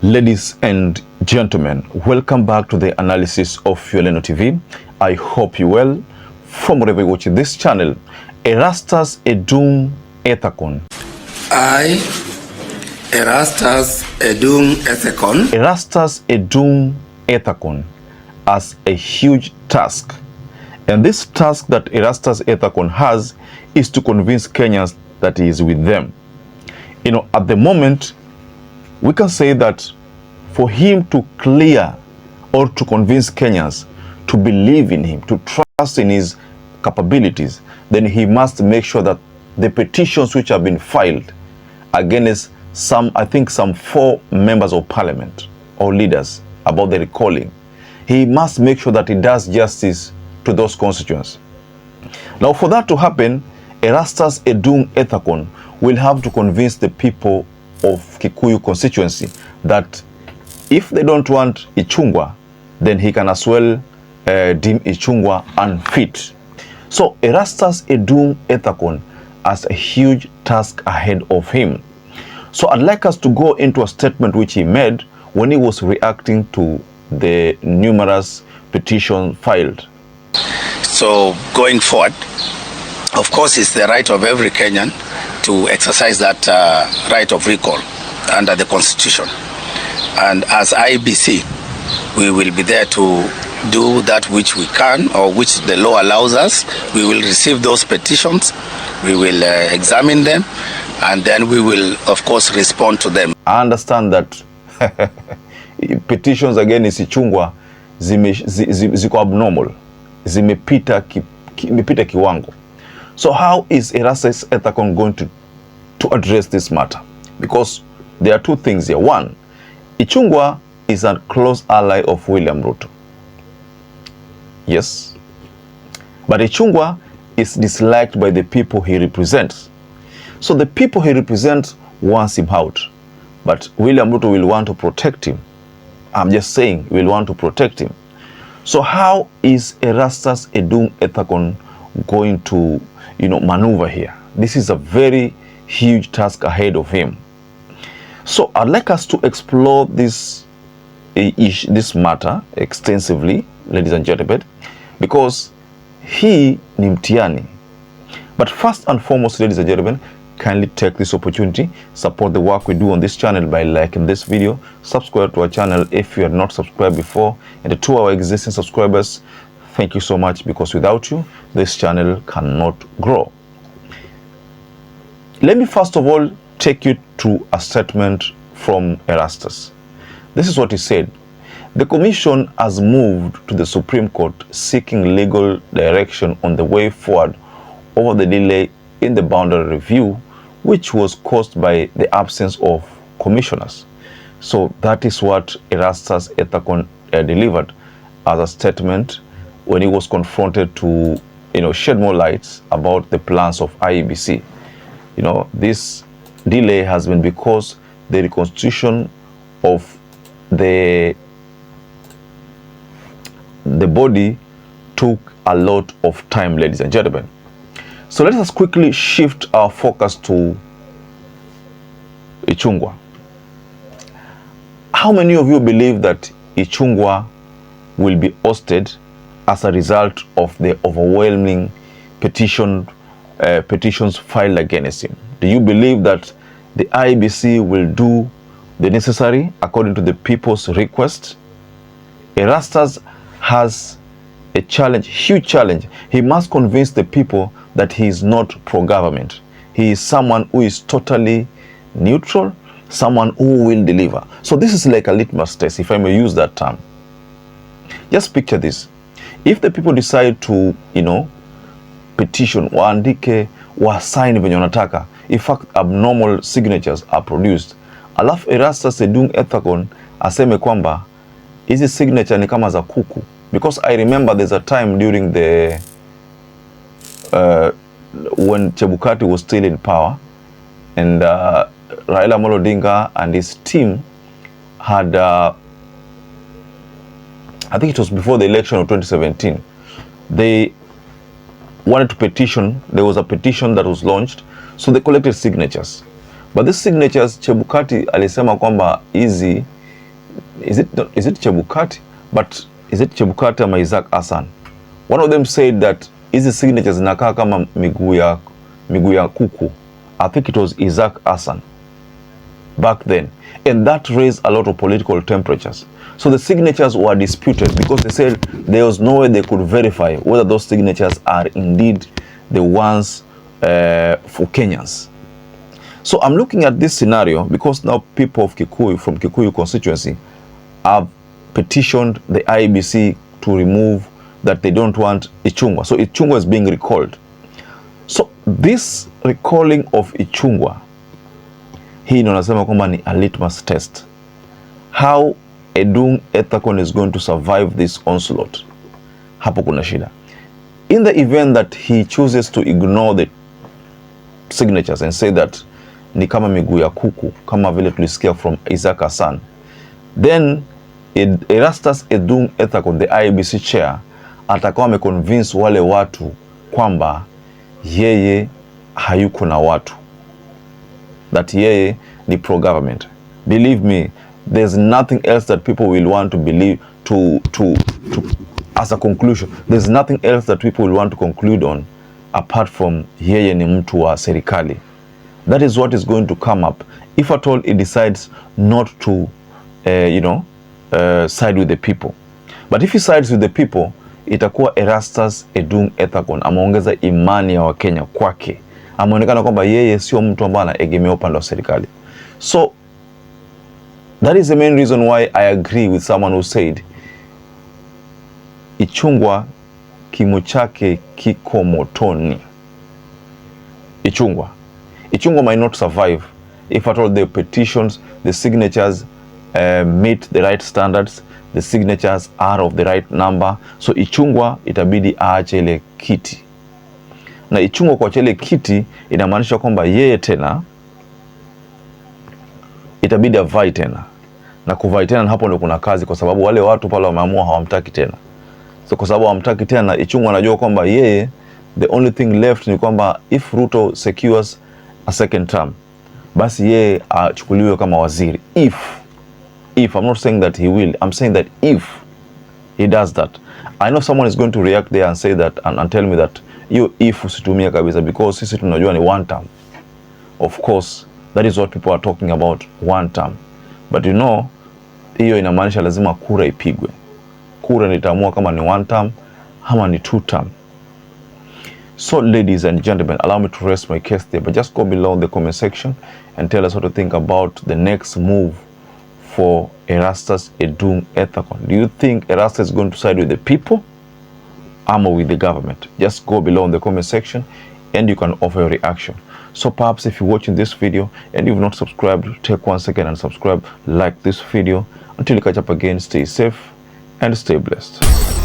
Ladies and gentlemen, welcome back to the analysis of YOLENO TV. I hope you well from wherever you watch this channel. Erastus Edung Eakon. I, Erastus Edung Eakon. Erastus Edung Eakon has a huge task. And this task that Erastus Eakon has is to convince Kenyans that he is with them. You know, at the moment, we can say that for him to clear or to convince Kenyans to believe in him, to trust in his capabilities, then he must make sure that the petitions which have been filed against some 4 members of parliament or leaders about the recalling, he must make sure that he does justice to those constituents. Now, for that to happen, Erastus Edung Eakon will have to convince the people of Kikuyu constituency that if they don't want ICHUNGWA, then he can as well deem ICHUNGWA unfit. So Erastus Edung Eakon has a huge task ahead of him. So I'd like us to go into a statement which he made when he was reacting to the numerous petitions filed. So going forward, of course, it's the right of every Kenyan to exercise that right of recall under the Constitution. And as IEBC, we will be there to do that which we can or which the law allows us. We will receive those petitions, we will examine them, and then we will, of course, respond to them. I understand that petitions against ICHUNGWA ziko abnormal, zimepita kiwango. So how is Erastus Eakon going to address this matter? Because there are 2 things here. One, ICHUNGWA is a close ally of William Ruto. Yes. But ICHUNGWA is disliked by the people he represents. So the people he represents wants him out. But William Ruto will want to protect him. I'm just saying, will want to protect him. So how is Erastus Edung Eakon going to, maneuver here? This is a very huge task ahead of him. So I'd like us to explore this matter extensively, ladies and gentlemen, because he ni mtihani. But first and foremost, ladies and gentlemen, kindly take this opportunity, support the work we do on this channel by liking this video, subscribe to our channel if you are not subscribed before, and to our existing subscribers, thank you so much, because without you, this channel cannot grow. Let me first of all take you to a statement from Erastus. This is what he said. The commission has moved to the Supreme Court seeking legal direction on the way forward over the delay in the boundary review, which was caused by the absence of commissioners. So that is what Erastus Eakon delivered as a statement when he was confronted to shed more lights about the plans of IEBC. This delay has been because the reconstitution of the body took a lot of time, ladies and gentlemen. So let us quickly shift our focus to ICHUNGWA. How many of you believe that ICHUNGWA will be ousted as a result of the overwhelming petitions filed against him? Do you believe that the IEBC will do the necessary according to the people's request? Erastus has a challenge, huge challenge. He must convince the people that he is not pro-government. He is someone who is totally neutral, someone who will deliver. So this is like a litmus test, if I may use that term. Just picture this. If the people decide to, petition, waandike, wasign venye wanataka, in fact, abnormal signatures are produced, alafu Erastus Edung Eakon aseme kwamba hizi signature ni kama za kuku. Because I remember there's a time during the when Chebukati was still in power, and Raila Amolo Odinga and his team had, I think it was before the election of 2017, they wanted to petition. There was a petition that was launched, so they collected signatures. But these signatures, Chebukati alisema kwamba hizi is it Chebukati? But is it Chebukati ama Isaac Hassan? One of them said that hizi signatures zinakaa kama miguu ya kuku. I think it was Isaac Hassan back then, and that raised a lot of political temperatures. So the signatures were disputed because they said there was no way they could verify whether those signatures are indeed the ones for Kenyans. So I'm looking at this scenario because now people of Kikuyu, from Kikuyu constituency, have petitioned the IEBC to remove that they don't want ICHUNGWA. So ICHUNGWA is being recalled. So this recalling of ICHUNGWA, hii inasema kwamba ni a litmus test. How Edung Eakon is going to survive this onslaught. Hapo kuna shida. In the event that he chooses to ignore the signatures and say that ni kama miguu ya kuku, kama vile tulisikia from Isaac Hassan, then Erastus Edung Eakon, the IEBC chair, atakuwa ameconvince wale watu kwamba yeye hayuko na watu, that yeye ni pro-government. Believe me, there's nothing else that people will want to believe, as a conclusion, there's nothing else that people will want to conclude on apart from yeye ni mtu wa serikali. That is what is going to come up if at all it decides not to side with the people. But if he sides with the people, itakuwa Erastus Edung Eakon ameongeza imani ya Wakenya kwake, ameonekana kwamba yeye sio mtu ambaye anaegemea upande wa serikali. So that is the main reason why I agree with someone who said ICHUNGWA kimo chake kiko motoni. ICHUNGWA might not survive if at all the petitions, the signatures meet the right standards, the signatures are of the right number. So ICHUNGWA itabidi aache ile kiti, na ICHUNGWA kwa ile kiti inamaanisha kwamba yeye tena itabidi avai tena, na kuvai tena hapo ndio kuna kazi, kwa sababu wale watu pale wameamua hawamtaki tena. So kwa sababu hawamtaki tena, ICHUNGWA anajua kwamba yeye the only thing left ni kwamba if Ruto secures a second term, basi yeye achukuliwe kama waziri. If I'm not saying that he will, I'm saying that if he does that, I know someone is going to react there and say that and tell me that you if usitumia kabisa, because sisi tunajua ni one term. Of course, that is what people are talking about, one term. But you know, hiyo inamaanisha lazima kura ipigwe. Kura nitaamua kama ni one term ama ni two term. So ladies and gentlemen, allow me to rest my case there, but just go below in the comment section and tell us what to think about the next move for Erastus Edung Eakon. Do you think Erastus is going to side with the people or with the government? Just go below in the comment section and you can offer your reaction. So perhaps if you're watching this video and you've not subscribed, take 1 second and subscribe, like this video. Until you catch up again, stay safe and stay blessed.